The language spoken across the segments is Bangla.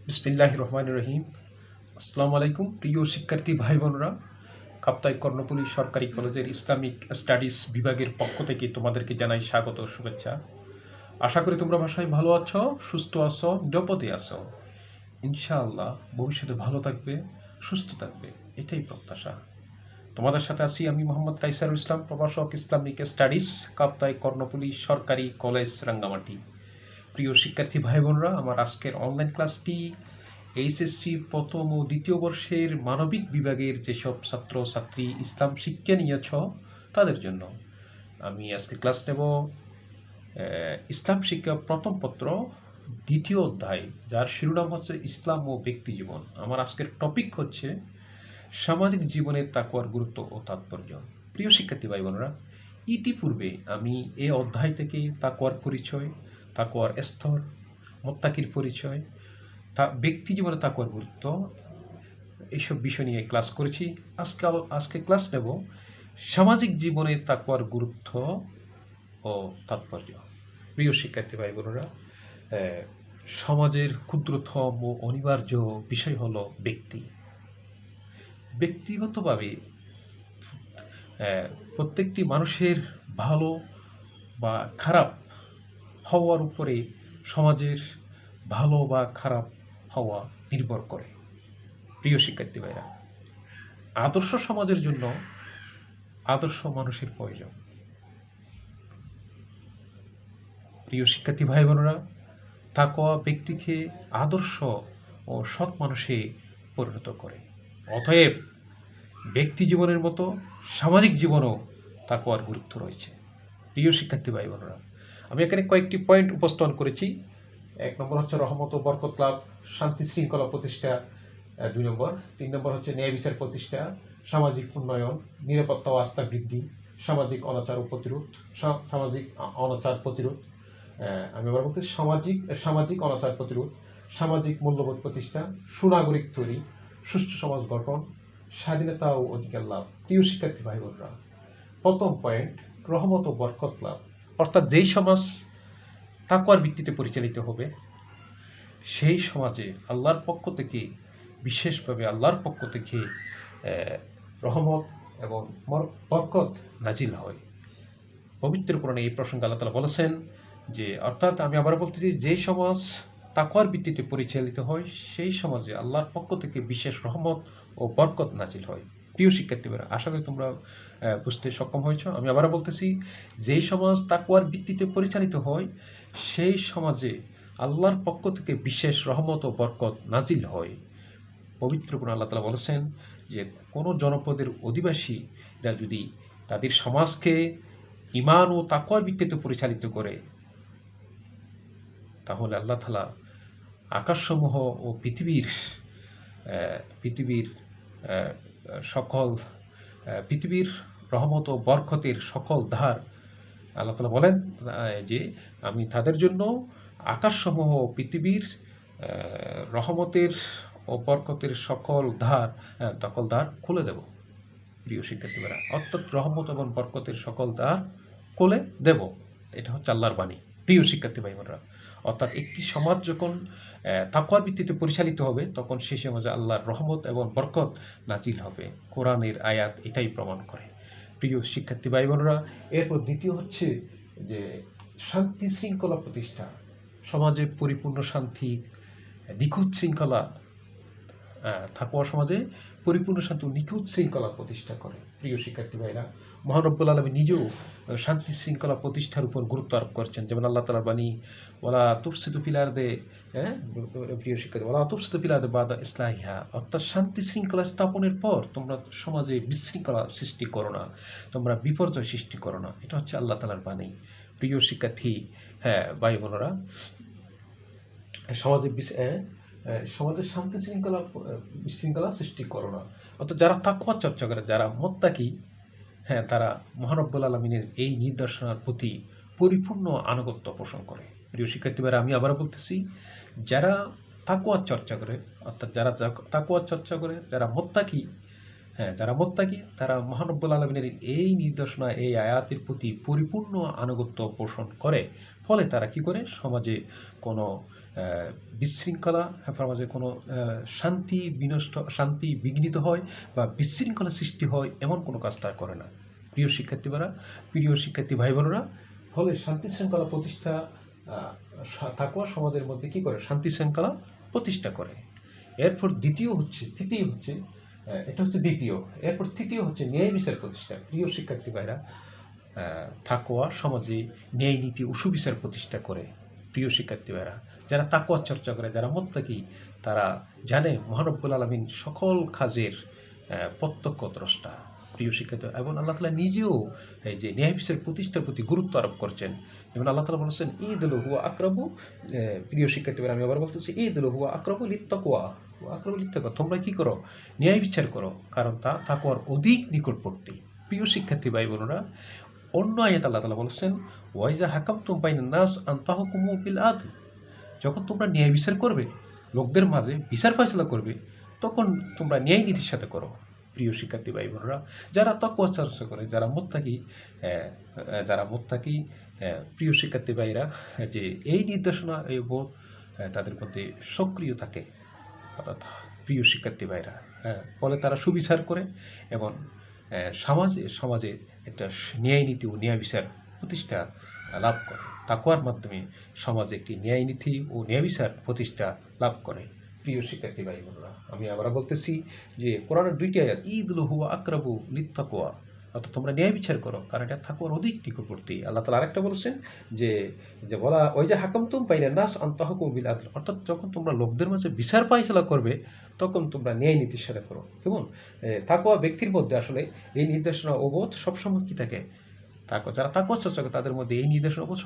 বিসমিল্লাহির রহমানির রহিম। আসসালামু আলাইকুম প্রিয় শিক্ষার্থী ভাই বোনরা। কাপ্তাই কর্ণফুলী সরকারি কলেজের ইসলামিক স্টাডিজ বিভাগের পক্ষ থেকে তোমাদেরকে জানাই স্বাগত ও শুভেচ্ছা। আশা করি তোমরা বাসায় ভালো আছো, সুস্থ আছো, নিরাপদে আছো। ইনশাআল্লাহ ভবিষ্যতে ভালো থাকবে, সুস্থ থাকবে, এটাই প্রত্যাশা। তোমাদের সাথে আছি আমি মোহাম্মদ কাইসারুল ইসলাম, প্রভাষক, ইসলামিক স্টাডিজ, কাপ্তাই কর্ণফুলী সরকারি কলেজ, রাঙ্গামাটি। প্রিয় শিক্ষার্থী ভাই বোনরা, আমার আজকের অনলাইন ক্লাসটি এইচএসসি প্রথম ও দ্বিতীয় বর্ষের মানবিক বিভাগের যেসব ছাত্র ছাত্রী ইসলাম শিক্ষা নিয়েছ তাদের জন্য। আমি আজকে ক্লাস নেব ইসলাম শিক্ষা প্রথম পত্র দ্বিতীয় অধ্যায়, যার শিরোনাম হচ্ছে ইসলাম ও ব্যক্তি জীবন। আমার আজকের টপিক হচ্ছে সামাজিক জীবনের তাকওয়ার গুরুত্ব ও তাৎপর্য। প্রিয় শিক্ষার্থী ভাই বোনেরা, ইতিপূর্বে আমি এই অধ্যায় থেকে তাকওয়ার পরিচয়, তাকওয়ার স্তর, মোত্তাকির পরিচয়, ব্যক্তি জীবনে তাকওয়ার গুরুত্ব, এইসব বিষয় নিয়ে ক্লাস করেছি। আজকে ক্লাস নেব সামাজিক জীবনে তাকওয়ার গুরুত্ব ও তাৎপর্য। প্রিয় শিক্ষার্থী ভাই বোনেরা, সমাজের ক্ষুদ্রতম ও অনিবার্য বিষয় হলো ব্যক্তি। ব্যক্তিগতভাবে প্রত্যেকটি মানুষের ভালো বা খারাপ হওয়ার উপরে সমাজের ভালো বা খারাপ হওয়া নির্ভর করে। প্রিয় শিক্ষার্থী ভাইরা, আদর্শ সমাজের জন্য আদর্শ মানুষের প্রয়োজন। প্রিয় শিক্ষার্থী ভাই বোনেরা, তাকওয়া ব্যক্তিকে আদর্শ ও সৎ মানুষে পরিণত করে। অতএব ব্যক্তি জীবনের মতো সামাজিক জীবনেও তাকওয়ার গুরুত্ব রয়েছে। প্রিয় শিক্ষার্থী ভাই বোনেরা, আমি এখানে কয়েকটি পয়েন্ট উপস্থাপন করেছি। 1 নম্বর হচ্ছে রহমত ও বরকত লাভ, শান্তি শৃঙ্খলা প্রতিষ্ঠা। 2 নম্বর, 3 নম্বর হচ্ছে ন্যায় বিচার প্রতিষ্ঠা, সামাজিক উন্নয়ন, নিরাপত্তা ও আস্থা বৃদ্ধি, সামাজিক অনাচার ও প্রতিরোধ, সামাজিক অনাচার প্রতিরোধ। আমি আবার বলতে সামাজিক অনাচার প্রতিরোধ, সামাজিক মূল্যবোধ প্রতিষ্ঠা, সুনাগরিক তৈরি, সুষ্ঠু সমাজ গঠন, স্বাধীনতা ও অধিকার লাভ। প্রিয় শিক্ষার্থী ভাই বোনরা, প্রথম পয়েন্ট, রহমত ও বরকত লাভ। অর্থাৎ যেই সমাজ তাকওয়ার ভিত্তিতে পরিচালিত হবে, সেই সমাজে আল্লাহর পক্ষ থেকে, বিশেষভাবে আল্লাহর পক্ষ থেকে রহমত এবং বরকত নাজিল হয়। পবিত্র কোরআনে এই প্রসঙ্গে আল্লাহ তাআলা বলেছেন যে, অর্থাৎ আমি আবার বলতেছি, যে সমাজ তাকওয়ার ভিত্তিতে পরিচালিত হয় সেই সমাজে আল্লাহর পক্ষ থেকে বিশেষ রহমত ও বরকত নাজিল হয়। প্রিয় শিক্ষার্থীরা, আশা করি তোমরা বুঝতে সক্ষম হয়েছ। আমি আবারও বলতেছি, যেই সমাজ তাকওয়ার ভিত্তিতে পরিচালিত হয় সেই সমাজে আল্লাহর পক্ষ থেকে বিশেষ রহমত ও বরকত নাজিল হয়। পবিত্র কোরআনে আল্লাহ তাআলা বলেছেন যে, কোনো জনপদের অধিবাসীরা যদি তাদের সমাজকে ঈমান ও তাকওয়ার ভিত্তিতে পরিচালিত করে, তাহলে আল্লাহ তাআলা আকাশসমূহ ও পৃথিবীর সকল পৃথিবীর রহমত ও বরকতের সকল ধার, আল্লাহ তাআলা বলেন যে, আমি তাদের জন্য আকাশসমূহ ও পৃথিবীর রহমতের ও বরকতের সকল দ্বার খুলে দেব। প্রিয় শিক্ষার্থীরা, অর্থাৎ রহমত এবং বরকতের সকল দ্বার খুলে দেব, এটা হচ্ছে আল্লাহর বাণী। প্রিয় শিক্ষার্থী ভাই বোনেরা, অর্থাৎ একটি সমাজ যখন তাকওয়ার ভিত্তিতে পরিচালিত হবে, তখন সেই সমাজে আল্লাহর রহমত এবং বরকত নাজিল হবে। কোরআনের আয়াত এটাই প্রমাণ করে। প্রিয় শিক্ষার্থী ভাই বোনেরা, এরপর দ্বিতীয় হচ্ছে যে শান্তি শৃঙ্খলা প্রতিষ্ঠা। সমাজে পরিপূর্ণ শান্তি, নিখুঁত শৃঙ্খলা, তাকওয়া সমাজে পরিপূর্ণ শান্তি ও নিখুঁত শৃঙ্খলা প্রতিষ্ঠা করে। প্রিয় শিক্ষার্থী ভাইরা, মহান রব্বুল আলামিন নিজেও শান্তি শৃঙ্খলা প্রতিষ্ঠার উপর গুরুত্ব আরোপ করেছেন। যেমন আল্লাহ তাআলার বাণী, ওয়ালা তুফসিদু ফিল আরদি, প্রিয় শিক্ষার্থী, ওয়ালা তুফসিদু ফিল আরদি বাদা ইসলাহিহা, অর্থাৎ শান্তি শৃঙ্খলা স্থাপনের পর তোমরা সমাজে বিশৃঙ্খলা সৃষ্টি করো না, তোমরা বিপর্যয় সৃষ্টি করো না। এটা হচ্ছে আল্লাহ তাআলার বাণী। প্রিয় শিক্ষার্থী ভাই বোনেরা, সমাজে শান্তি শৃঙ্খলা সৃষ্টি করো না, অর্থাৎ যারা তাকওয়া চর্চা করে, যারা মুত্তাকি, তারা মহান রব্বুল আলামিনের এই নির্দেশনার প্রতি পরিপূর্ণ আনুগত্য পোষণ করে। প্রিয় শিক্ষার্থীরা, আমি আবারও বলতেছি, যারা তাকওয়া চর্চা করে, অর্থাৎ যারা তাকওয়া চর্চা করে, যারা মুত্তাকি, তারা মহান রব্বুল আলামিনের এই নির্দেশনা, এই আয়াতের প্রতি পরিপূর্ণ আনুগত্য পোষণ করে। ফলে তারা কি করে, সমাজে কোনো বিশৃঙ্খলা সমাজে কোনো শান্তি বিঘ্নিত হয় বা বিশৃঙ্খলা সৃষ্টি হয় এমন কোনো কাজ তারা করে না। প্রিয় শিক্ষার্থী ভাই বোনেরা, ফলে শান্তি শৃঙ্খলা প্রতিষ্ঠা তাকওয়া সমাজের মধ্যে কী করে? শান্তি শৃঙ্খলা প্রতিষ্ঠা করে। এরপর তৃতীয় হচ্ছে ন্যায় বিচার প্রতিষ্ঠা। প্রিয় শিক্ষার্থী ভাইরা, তাকওয়া সমাজে ন্যায় নীতি ও সুবিচার প্রতিষ্ঠা করে। প্রিয় শিক্ষার্থী ভাইরা, যারা তাকওয়ার চর্চা করে, যারা মুত্তাকি, তারা জানে মহান রব্বুল আলামিন সকল কাজের প্রত্যক্ষ দ্রষ্টা। প্রিয় শিক্ষার্থী, এবং আল্লাহ তাআলা নিজেও এই যে ন্যায় বিচার প্রতিষ্ঠার প্রতি গুরুত্ব আরোপ করছেন। যেমন আল্লাহ তাআলা বলেছেন, ইদলু হুয়া আকরাবু, প্রিয় শিক্ষার্থী ভাইরা, আমি আবার বলতেছি, ইদলু হুয়া আকরাবু লিত্তাকওয়া, তোমরা কি করো? ন্যায় বিচার করো, কারণ তা তাকওয়ার অধিক নিকটবর্তী। প্রিয় শিক্ষার্থী ভাই বোনেরা, অন্য আয়াত আল্লাহ তাআলা বলেছেন, ওয়াইজা হাকামতুম বাইনান নাস আন তাহকুমু বিল আদল, যখন তোমরা ন্যায় বিচার করবে, লোকদের মাঝে বিচার ফয়সালা করবে, তখন তোমরা ন্যায় নীতির সাথে করো। প্রিয় শিক্ষার্থী ভাই বোনেরা, যারা তাকওয়া চর্চা করে, যারা মুত্তাকি, প্রিয় শিক্ষার্থী ভাইরা, যে এই নির্দেশনা, এই বোধ তাদের মধ্যে সক্রিয় থাকে। অর্থাৎ প্রিয় শিক্ষার্থী ভাইরা, ফলে তারা সুবিচার করে এবং সমাজে একটা ন্যায় নীতি ও ন্যায় বিচার প্রতিষ্ঠা লাভ করে। তাকওয়ার মাধ্যমে সমাজে একটি ন্যায় নীতি ও ন্যায় বিচার প্রতিষ্ঠা লাভ করে। প্রিয় শিক্ষার্থী ভাই বোনেরা, আমি আবার বলতেছি যে কোরআনের 2টি আয়াত, ইদলু হুয়া আকরাবু লিত্তাকওয়া, অর্থাৎ তোমরা ন্যায় বিচার করো, কারণ এটা তাকওয়ার অধিক নিকটবর্তী। আল্লাহ তাআলা আরেকটা বলেছেন যে বলা, ওই যে হাকামতুম বাইনান নাস আন তাহকুমু বিল আদল, অর্থাৎ যখন তোমরা লোকদের মাঝে বিচার ফয়সালা করবে, তখন তোমরা ন্যায় নীতির সাথে করো। কেমন? তাকওয়া ব্যক্তির মধ্যে আসলে এই নির্দেশনা ও বোধ সবসময় কী থাকে? যারা তাকওয়া চর্চা করে, তাদের মধ্যে এই নির্দেশনা বোধ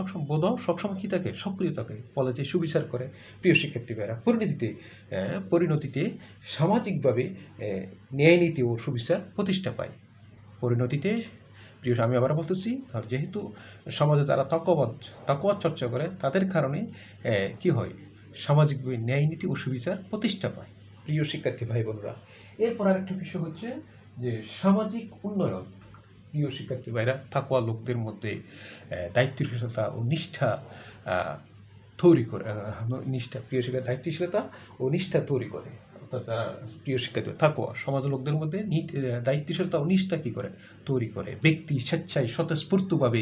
সবসময় কী থাকে? সক্রিয় থাকে। ফলে যে সুবিচার করে, প্রিয় শিক্ষার্থী ভাইরা, পরিণতিতে সামাজিকভাবে ন্যায় নীতি ও সুবিচার প্রতিষ্ঠা পায়। পরিণতিতে, প্রিয়, আমি আবার বলতেছি, যেহেতু সমাজে যারা তাকওয়া চর্চা করে, তাদের কারণে কি হয়? সামাজিকভাবে ন্যায় নীতি ও সুবিচার প্রতিষ্ঠা পায়। প্রিয় শিক্ষার্থী ভাই বোনেরা, এরপর আরেকটা বিষয় হচ্ছে যে সামাজিক উন্নয়ন। প্রিয় শিক্ষার্থী ভাইরা, তাকওয়া লোকদের মধ্যে দায়িত্বশীলতা ও নিষ্ঠা তৈরি করে। দায়িত্বশীলতা ও নিষ্ঠা তৈরি করে। অর্থাৎ প্রিয় শিক্ষার্থী, তাকওয়া সমাজের লোকদের মধ্যে দায়িত্বশীলতা ও নিষ্ঠা কী করে? তৈরি করে। ব্যক্তি স্বেচ্ছায় স্বতঃস্ফূর্তভাবে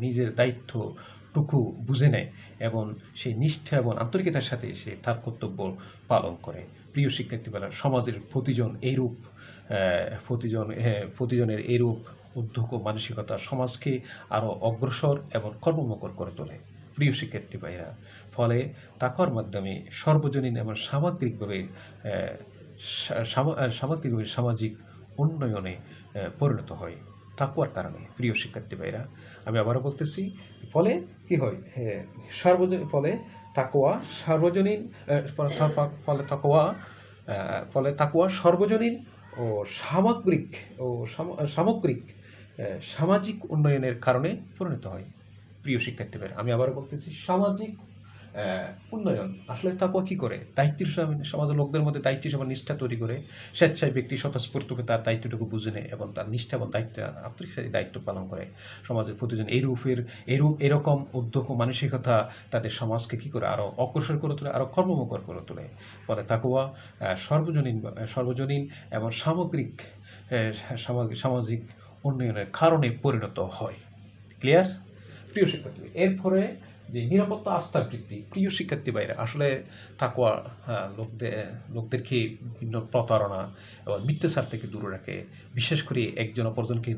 নিজের দায়িত্বটুকু বুঝে নেয় এবং সেই নিষ্ঠা এবং আন্তরিকতার সাথে সে তার কর্তব্য পালন করে। প্রিয় শিক্ষার্থী ভাইরা, সমাজের প্রতিজনের এইরূপ উদ্যোগ ও মানসিকতা সমাজকে আরও অগ্রসর এবং কর্মমুখর করে তোলে। প্রিয় শিক্ষার্থী ভাইরা, ফলে তাকওয়ার মাধ্যমে সর্বজনীন এবং সামগ্রিকভাবে সামাজিক উন্নয়নে পরিণত হয় তাকওয়ার কারণে। প্রিয় শিক্ষার্থী ভাইরা, আমি আবারও বলতেছি, ফলে কি হয়? তাকওয়া সর্বজনীন ও সামগ্রিক সামাজিক উন্নয়নের কারণে পরিণত হয়। প্রিয় শিক্ষার্থী ভাইরা, আমি আবারও বলতেছি, সামাজিক উন্নয়ন। আসলে তাকওয়া কী করে? সমাজের লোকদের মধ্যে দায়িত্ব এবং নিষ্ঠা তৈরি করে। স্বেচ্ছায় ব্যক্তি স্বতঃস্ফূর্তভাবে তার দায়িত্বটুকু বুঝে নেয় এবং তার নিষ্ঠা এবং আন্তরিক দায়িত্ব পালন করে। সমাজের প্রতিজন এরকম উদ্যোগ ও মানসিকতা তাদের সমাজকে কী করে? আরও অগ্রসর করে তোলে, আরও কর্মমুখর করে তোলে। ফলে তাকওয়া সর্বজনীন এবং সামাজিক উন্নয়নের কারণে পরিণত হয়। ক্লিয়ার? প্রিয় শিক্ষার্থী, এরপরে যে নিরাপত্তা আস্থা বৃদ্ধি। প্রিয় শিক্ষার্থী ভাইরা, আসলে তাকওয়া লোকদেরকে বিভিন্ন প্রতারণা এবং মিথ্যাচার থেকে দূরে রাখে। বিশেষ করে একজন অপরজনকে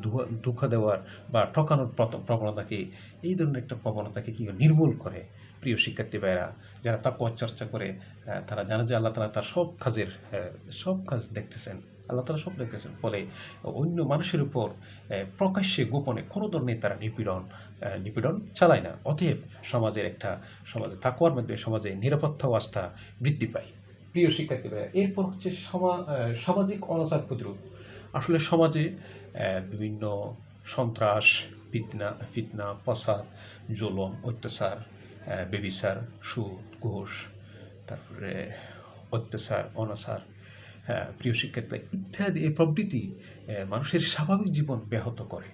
ধোঁকা দেওয়ার বা ঠকানোর প্রবণতাকে, এই ধরনের একটা প্রবণতাকে কি নির্মূল করে। প্রিয় শিক্ষার্থী ভাইরা, যারা তাকওয়া চর্চা করে, তারা জানে যে আল্লাহ তাআলা তার সব কাজ দেখতেছেন। আল্লাহ তাআলা সব দেখতেছেন। ফলে অন্য মানুষের উপর প্রকাশ্যে গোপনে কোনো ধরনের তারা নিপীড়ন চালায় না। অতএব সমাজে তাকওয়ার মাধ্যমে সমাজে নিরাপত্তা ও আস্থা বৃদ্ধি পায়। প্রিয় শিক্ষার্থী ভাইরা, এরপর হচ্ছে সামাজিক অনাচার প্রতিরোধ। আসলে সমাজে বিভিন্ন সন্ত্রাস, ফিতনা, ফাসাদ, জুলুম, অত্যাচার, ব্যভিচার, সুদ, ঘুষ, তারপরে অত্যাচার, অনাচার, প্রিয় শিক্ষার্থী ইত্যাদি, এই প্রবৃত্তি মানুষের স্বাভাবিক জীবন ব্যাহত করে।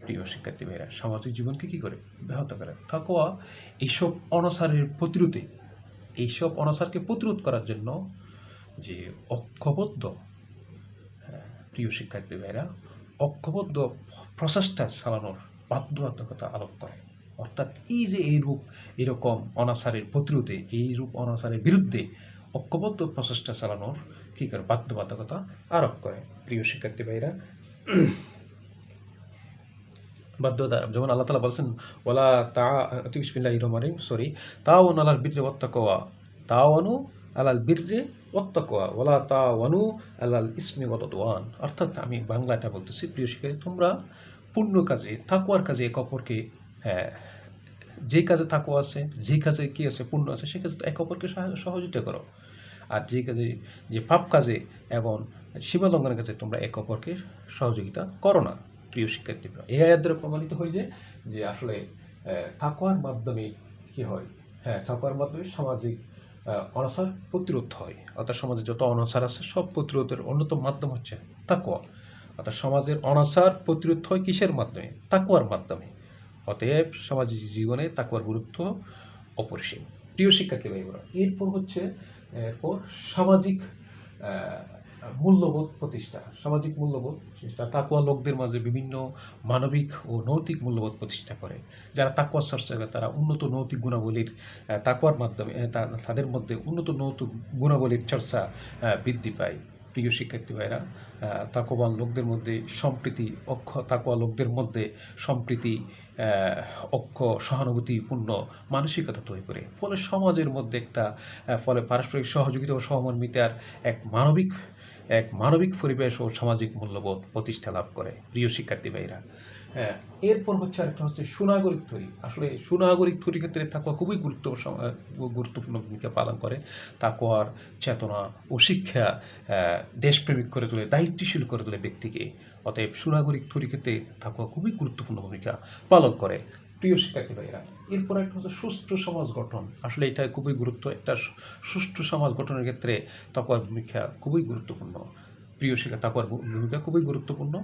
প্রিয় শিক্ষার্থী ভাইরা, সামাজিক জীবনকে কী করে ব্যাহত করে। তাকওয়া এইসব অনাচারের প্রতিরোধে, এইসব অনাচারকে প্রতিরোধ করার জন্য যে ঐক্যবদ্ধ, প্রিয় শিক্ষার্থী ভাইরা, ঐক্যবদ্ধ প্রচেষ্টা চালানোর বাধ্যবাধকতা আরোপ করে। অর্থাৎ এই যে এরকম অনাচারের প্রতিরোধে, এইরূপ অনাচারের বিরুদ্ধে ঐক্যবদ্ধ প্রচেষ্টা চালানোর কী করে বাধ্যবাধকতা আরোপ করে। প্রিয় শিক্ষার্থী ভাইরা, বাধ্যতা যেমন আল্লাহ তাআলা বলছেন ওয়ালা তা বিসমিল্লাহির রহমানির রহিম তাওয়ানু আলাল বিররি ওয়াত তাকওয়া, তাওয়ানু আলাল বিররি ওয়াত তাকওয়া ওয়ালা তাওয়ানু আলাল ইসমি ওয়াল উদওয়ান। অর্থাৎ আমি বাংলাটা বলতেছি, প্রিয় শিক্ষার্থী, তোমরা পূর্ণ কাজে, তাকওয়ার কাজে একে অপরকে, যে কাজে তাকওয়া আছে, যে কাজে কি আছে, পূর্ণ আছে, সে কাজে একে অপরকে সহযোগিতা করো। আর যে কাজে, যে পাপ কাজে এবং সীমা লঙ্ঘনের কাজে তোমরা একে অপরকে সহযোগিতা করো না। প্রিয় শিক্ষার্থীরা, এই আয়াত দ্বারা প্রমাণিত হয় যে আসলে তাকওয়ার মাধ্যমে কি হয়, তাকওয়ার মাধ্যমে সামাজিক অনাচার প্রতিরোধ হয়। অর্থাৎ সমাজে যত অনাচার আছে সব প্রতিরোধের অন্যতম মাধ্যম হচ্ছে তাকওয়া। অর্থাৎ সমাজের অনাচার প্রতিরোধ হয় কিসের মাধ্যমে? তাকওয়ার মাধ্যমে। অতএব সামাজিক জীবনে তাকওয়ার গুরুত্ব অপরিসীম। প্রিয় শিক্ষার্থী ভাই বোনেরা, এরপর হচ্ছে সামাজিক মূল্যবোধ প্রতিষ্ঠা। সামাজিক মূল্যবোধ প্রতিষ্ঠা তাকওয়া লোকদের মাঝে বিভিন্ন মানবিক ও নৈতিক মূল্যবোধ প্রতিষ্ঠা করে। যারা তাকওয়া চর্চা করে তারা উন্নত নৈতিক গুণাবলীর, তাকওয়ার মাধ্যমে তাদের মধ্যে উন্নত নৈতিক গুণাবলীর চর্চা বৃদ্ধি পায়। প্রিয় শিক্ষার্থী ভাইরা, তাকওয়ান লোকদের মধ্যে সম্প্রীতি, তাকওয়া লোকদের মধ্যে সম্প্রীতি, ঐক্য, সহানুভূতিপূর্ণ মানসিকতা তৈরি করে। ফলে সমাজের মধ্যে ফলে পারস্পরিক সহযোগিতা ও সহমর্মিতার এক মানবিক পরিবেশ ও সামাজিক মূল্যবোধ প্রতিষ্ঠা লাভ করে। প্রিয় শিক্ষার্থী ভাইরা, এরপর হচ্ছে আরেকটা হচ্ছে সুনাগরিক তৈরি। আসলে সুনাগরিক তৈরির ক্ষেত্রে তাকওয়া খুবই গুরুত্বপূর্ণ ভূমিকা পালন করে। তাকওয়ার চেতনা ও শিক্ষা দেশপ্রেমিক করে তোলে, দায়িত্বশীল করে তোলে ব্যক্তিকে। অতএব সুনাগরিক তৈরির ক্ষেত্রে তাকওয়া খুবই গুরুত্বপূর্ণ ভূমিকা পালন করে। প্রিয় শিক্ষার্থী ভাইরা, এরপর একটা হচ্ছে সুষ্ঠু সমাজ গঠন। আসলে এটা খুবই একটা সুষ্ঠু সমাজ গঠনের ক্ষেত্রে তাকওয়ার ভূমিকা খুবই গুরুত্বপূর্ণ। তাকওয়ার ভূমিকা খুবই গুরুত্বপূর্ণ।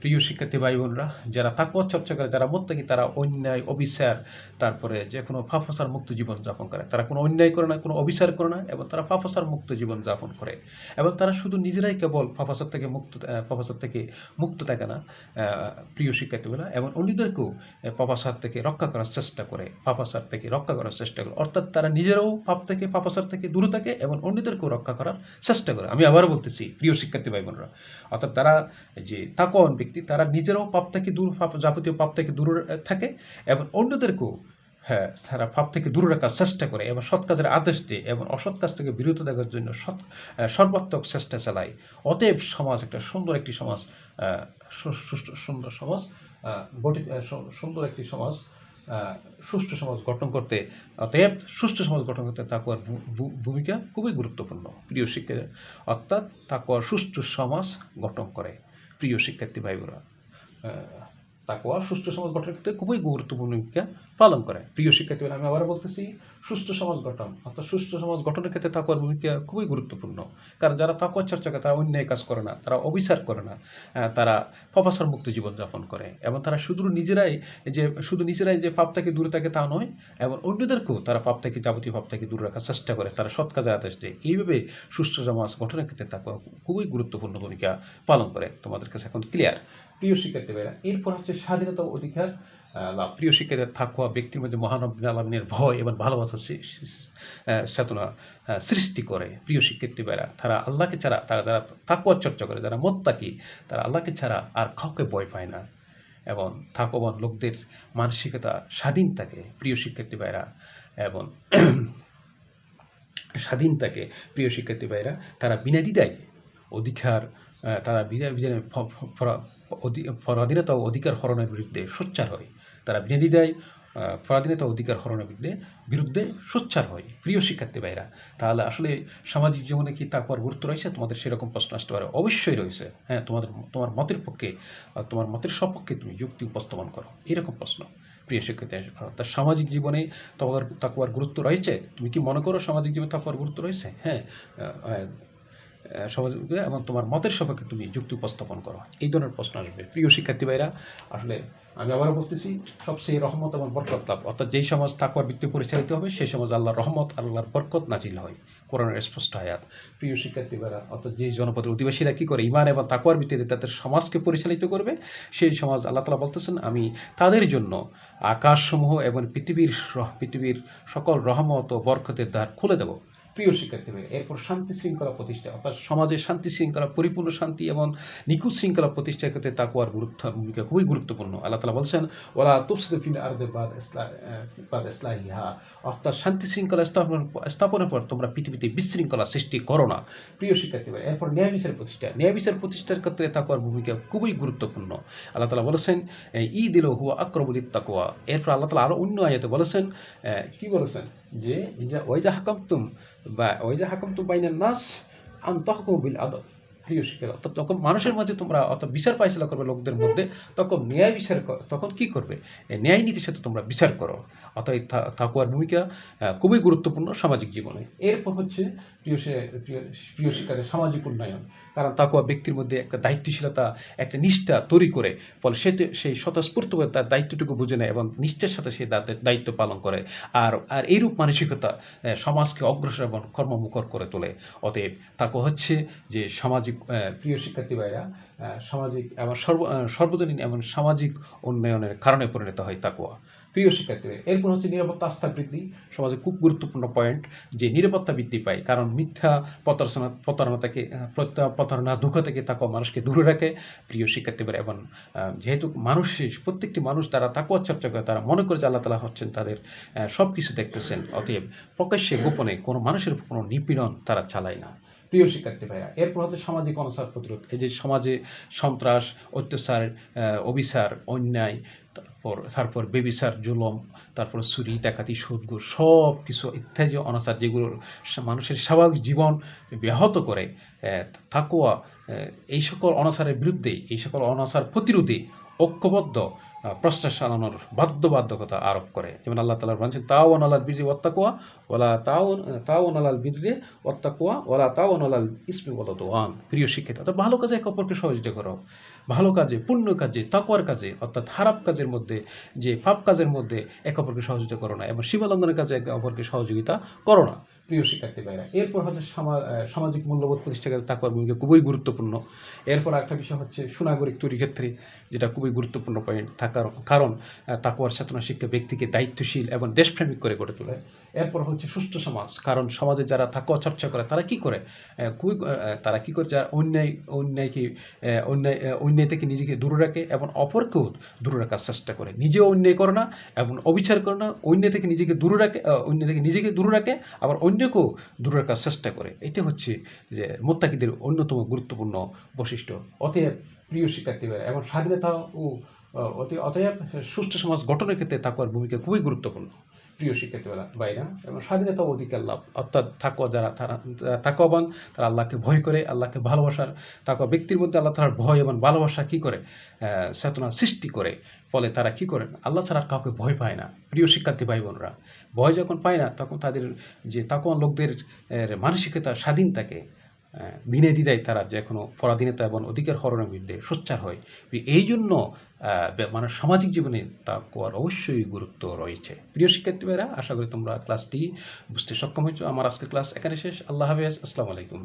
প্রিয় শিক্ষার্থী ভাই বোনরা, যারা তাকওয়া চর্চা করে, যারা মুত্তাকি, তারা অন্যায়, অবিচার, তারপরে যে কোনো ফাফসার মুক্ত জীবন যাপন করে। তারা কোনো অন্যায় করে না, কোনো অবিচার করে না, এবং তারা ফাফসার মুক্ত জীবন যাপন করে। এবং তারা শুধু নিজেরাই কেবল ফাফসার থেকে মুক্ত থাকে না, প্রিয় শিক্ষার্থী ভাইরা, এবং অন্যদেরকেও পাপাচার থেকে রক্ষা করার চেষ্টা করে, অর্থাৎ তারা নিজেরাও পাপাচার থেকে দূরে থাকে এবং অন্যদেরকেও রক্ষা করার চেষ্টা করে। আমি আবারও বলতেছি, প্রিয় শিক্ষার্থী ভাই বোনেরা, অর্থাৎ তারা যে তাকওয়ান ব্যক্তি, তারা নিজেরাও যাবতীয় পাপ থেকে দূরে থাকে এবং অন্যদেরকেও তারা পাপ থেকে দূরে রাখার চেষ্টা করে এবং সৎ কাজের আদেশ দেয় এবং অসৎ কাজ থেকে বিরত থাকার জন্য সর্বাত্মক চেষ্টা চালায়। অতএব সমাজ একটা সুন্দর একটি সমাজ, সুষ্ঠু সমাজ গঠন করতে, অতএব সুষ্ঠু সমাজ গঠন করতে তাকওয়ার ভূমিকা খুবই গুরুত্বপূর্ণ। প্রিয় শিক্ষার্থী, অর্থাৎ তাকওয়ার সুষ্ঠু সমাজ গঠন করে। প্রিয় শিক্ষার্থী ভাই বোনেরা, তাকওয়া সুষ্ঠু সমাজ গঠনের ক্ষেত্রে খুবই গুরুত্বপূর্ণ ভূমিকা পালন করে। প্রিয় শিক্ষার্থী, আমি আবার বলতেছি, সুষ্ঠু সমাজ গঠন, অর্থাৎ সুষ্ঠু সমাজ গঠনের ক্ষেত্রে তাকওয়ার ভূমিকা খুবই গুরুত্বপূর্ণ। কারণ যারা তাকওয়া চর্চা করে, তারা অন্যায় কাজ করে না, তারা অবিচার করে না, তারা পাপাচার মুক্ত জীবনযাপন করে এবং তারা শুধু নিজেরাই যে পাপ থেকে দূরে থাকে তা নয়, এবং অন্যদেরকেও তারা যাবতীয় পাপ থেকে দূরে রাখার চেষ্টা করে, তারা সৎ কাজের আদেশ দেয়। এইভাবে সুষ্ঠু সমাজ গঠনের ক্ষেত্রে তাকওয়া খুবই গুরুত্বপূর্ণ ভূমিকা পালন করে। তোমাদের কাছে এখন ক্লিয়ার? প্রিয় শিক্ষার্থী ভাইরা, এরপর হচ্ছে স্বাধীনতা ও অধিকার লাভ। প্রিয় শিক্ষার্থী, তাকওয়া ব্যক্তির মধ্যে মহান রব্বুল আলামিনের ভয় এবং ভালোবাসা চেতনা সৃষ্টি করে। প্রিয় শিক্ষার্থী ভাইরা, তারা আল্লাহকে ছাড়া, যারা তাকওয়া চর্চা করে, যারা মুত্তাকি, তারা আল্লাহকে ছাড়া আর কাউকে ভয় পায় না এবং তাকওয়ান লোকদের মানসিকতা স্বাধীন থাকে। প্রিয় শিক্ষার্থী ভাইরা, এবং স্বাধীন থাকে। প্রিয় শিক্ষার্থী ভাইরা, তারা বিনা দ্বিধায় পরাধীনতা ও অধিকার হরণের বিরুদ্ধে সোচ্চার হয়। তারা বিনা দ্বিধায় পরাধীনতা ও অধিকার হরণের বিরুদ্ধে সোচ্চার হয়। প্রিয় শিক্ষার্থী ভাইরা, তাহলে আসলে সামাজিক জীবনে কি তাকওয়ার গুরুত্ব রয়েছে? তোমাদের সেরকম প্রশ্ন আসতে পারে। অবশ্যই রয়েছে। তোমার মতের পক্ষে, তোমার মতের সপক্ষে তুমি যুক্তি উপস্থাপন করো, এরকম প্রশ্ন। প্রিয় শিক্ষার্থী, অর্থাৎ সামাজিক জীবনে তাকওয়ার গুরুত্ব রয়েছে। তুমি কি মনে করো সামাজিক জীবনে তাকওয়ার গুরুত্ব রয়েছে? সহযোগিতা এবং তোমার মতের সপক্ষে তুমি যুক্তি উপস্থাপন করো, এই ধরনের প্রশ্ন আসবে। প্রিয় শিক্ষার্থী ভাইরা, আসলে আমি আবারও বলতেছি, সবচেয়ে রহমত এবং বরকত লাভ, অর্থাৎ যেই সমাজ তাকওয়ার ভিত্তিতে পরিচালিত হবে সেই সমাজ আল্লাহর রহমত, আল্লাহর বরকত নাজিল হয়, কোরআনের স্পষ্ট আয়াত। প্রিয় শিক্ষার্থী ভাইরা, অর্থাৎ যে জনপদের অধিবাসীরা কী করে ইমান এবং তাকওয়ার ভিত্তিতে তাদের সমাজকে পরিচালিত করবে, সেই সমাজ আল্লাহ তাআলা বলতেছেন আমি তাদের জন্য আকাশসমূহ এবং পৃথিবীর সকল রহমত ও বরকতের দ্বার খুলে দেব। প্রিয় শিক্ষার্থী ভাই, এরপর শান্তি শৃঙ্খলা প্রতিষ্ঠা, অর্থাৎ সমাজে শান্তি শৃঙ্খলা, পরিপূর্ণ শান্তি এবং নিখুঁত শৃঙ্খলা প্রতিষ্ঠার ক্ষেত্রে তাকওয়ার ভূমিকা খুবই গুরুত্বপূর্ণ। আল্লাহ তাআলা বলছেন ওয়ালা তুফসিদু ফিল আরদি বা'দা ইসলাহিহা, অর্থাৎ শান্তি শৃঙ্খলা স্থাপনের পর তোমরা পৃথিবীতে বিশৃঙ্খলা সৃষ্টি করো না। প্রিয় শিক্ষার্থী ভাই, এরপর ন্যায় বিচার প্রতিষ্ঠা, ন্যায় বিচার প্রতিষ্ঠার ক্ষেত্রে তাকওয়ার ভূমিকা খুবই গুরুত্বপূর্ণ। আল্লাহ তাআলা বলেছেন ঈদিল হুয়া আকরাবু লিত-তাকওয়া। এরপর আল্লাহ তাআলা আরও অন্য আয়াতে বলেছেন, কি বলেছেন, যে ওয়াইজা হাকামতুম বাইনান নাস আন তাহকুমু বিল আদল। প্রিয় শিক্ষার্থী, অর্থাৎ তখন মানুষের মাঝে তোমরা অর্থাৎ বিচার ফায়সালা করবে লোকদের মধ্যে, তখন ন্যায় বিচার তখন কি করবে, ন্যায় নীতির সাথে তোমরা বিচার করো। অর্থাৎ তাকওয়ার ভূমিকা খুবই গুরুত্বপূর্ণ সামাজিক জীবনে। এরপর হচ্ছে প্রিয় শিক্ষার্থী, সামাজিক উন্নয়ন। কারণ তাকওয়া ব্যক্তির মধ্যে একটা দায়িত্বশীলতা, একটা নিষ্ঠা তৈরি করে, ফলে সেই স্বতঃস্ফূর্তভাবে তার দায়িত্বটুকু বুঝে নেয় এবং নিষ্ঠার সাথে সে দায়িত্ব পালন করে। আর এইরূপ মানসিকতা সমাজকে অগ্রসর এবং কর্মমুখর করে তোলে। অতএব তাকওয়া হচ্ছে যে সামাজিক, প্রিয় শিক্ষার্থী ভাইরা, সামাজিক এবং সর্বজনীন এবং সামাজিক উন্নয়নের কারণে পরিণত হয় তাকওয়া। প্রিয় শিক্ষার্থী, এরপর হচ্ছে নিরাপত্তা আস্থা বৃদ্ধি, সমাজে খুব গুরুত্বপূর্ণ পয়েন্ট, যে নিরাপত্তা বৃদ্ধি পায়, কারণ মিথ্যা প্রতারণা ধোঁকা থেকে তাকওয়া মানুষকে দূরে রাখে। প্রিয় শিক্ষার্থী ভাইরা, এবং যেহেতু প্রত্যেকটি মানুষ তারা তাকওয়ার চর্চা করে, তারা মনে করে যে আল্লাহ তাআলা হচ্ছেন তাদের সব কিছু দেখতেছেন, অতএব প্রকাশ্যে গোপনে কোনো মানুষের কোনো নিপীড়ন তারা চালায় না। প্রিয় শিক্ষার্থী ভাইরা, এরপর হচ্ছে সামাজিক অনাচার প্রতিরোধ। এই যে সমাজে সন্ত্রাস, অত্যাচার, অবিচার, অন্যায়, তারপর বেবিচার, জুলম, তারপর চুরি, ডাকাতি, সুদ, ঘুষ, সব কিছু ইত্যাদি অনাচার যেগুলো মানুষের স্বাভাবিক জীবন ব্যাহত করে, তাকওয়া এই সকল অনাচারের বিরুদ্ধে, এই সকল অনাচার প্রতিরোধে ঐক্যবদ্ধ প্রচেষ্টা চালানোর বাধ্যবাধকতা আরোপ করে। যেমন আল্লাহ তাআলা বলেছেন তাআওয়ানু আলাল বিররি ওয়াত-তাকওয়া তাআওয়ানু আলাল বিররি ওয়াত-তাকওয়া ওয়ালা তাআওয়ানু আলাল ইসমি ওয়াল উদওয়ান। প্রিয় শিক্ষার্থী, অর্থাৎ ভালো কাজে একে অপরকে সহযোগিতা করো, ভালো কাজে, পুণ্য কাজে, তাকওয়ার কাজে, অর্থাৎ খারাপ কাজের মধ্যে, যে পাপ কাজের মধ্যে একে অপরকে সহযোগিতা করো না, এবং সীমালঙ্ঘনের কাজে একে অপরকে সহযোগিতা করো না। প্রিয় শিক্ষার্থী ভাইরা, এরপর হচ্ছে সামাজিক মূল্যবোধ প্রতিষ্ঠা করে তাকওয়ার ভূমিকা খুবই গুরুত্বপূর্ণ। এরপর একটা বিষয় হচ্ছে সুনাগরিক তৈরির ক্ষেত্রে, যেটা খুবই গুরুত্বপূর্ণ পয়েন্ট থাকার কারণ তাকওয়ার চেতনা শিক্ষা ব্যক্তিকে দায়িত্বশীল এবং দেশপ্রেমিক করে গড়ে তোলে। এরপর হচ্ছে সুষ্ঠু সমাজ, কারণ সমাজে যারা তাকওয়া চর্চা করে তারা কি করে, যারা অন্যায় থেকে নিজেকে দূরে রাখে এবং অপরকেও দূরে রাখার চেষ্টা করে, নিজেও অন্যায় করে না এবং অবিচার করে না, অন্যায় থেকে নিজেকে দূরে রাখে আবার অন্যকেও দূরে রাখার চেষ্টা করে। এটা হচ্ছে যে মুত্তাকিদের অন্যতম গুরুত্বপূর্ণ বৈশিষ্ট্য। অতএব প্রিয় শিক্ষার্থী ভাইরা, এবং স্বাধীনতা ও অতএব সুষ্ঠু সমাজ গঠনের ক্ষেত্রে তাকওয়ার ভূমিকা খুবই গুরুত্বপূর্ণ। প্রিয় শিক্ষার্থী ভাইরা, এবং স্বাধীনতা ও অধিকার লাভ, অর্থাৎ তাকওয়া তারা তাকওয়াবান, তারা আল্লাহকে ভয় করে, আল্লাহকে ভালোবাসার, তাকওয়া ব্যক্তির মধ্যে আল্লাহ তাআলার ভয় এবং ভালোবাসা কি করে, চেতনা সৃষ্টি করে। ফলে তারা কি করেন, আল্লাহ ছাড়া কাউকে ভয় পায় না। প্রিয় শিক্ষার্থী ভাই বোনরা, ভয় যখন পায় না, তখন তাদের যে তাকওয়া লোকদের মানসিকতা স্বাধীন থাকে, বিনে দ্বিধায় তারা যে কোনো পরাধীনতা এবং অধিকার হরণের বিরুদ্ধে সোচ্চার হয়। এই জন্য মানে সামাজিক জীবনে তাকওয়ার অবশ্যই গুরুত্ব রয়েছে। প্রিয় শিক্ষার্থী ভাইরা, আশা করি তোমরা ক্লাসটি বুঝতে সক্ষম হয়েছো। আমার আজকের ক্লাস এখানে শেষ। আল্লাহ হাফেজ, আসসালামু আলাইকুম।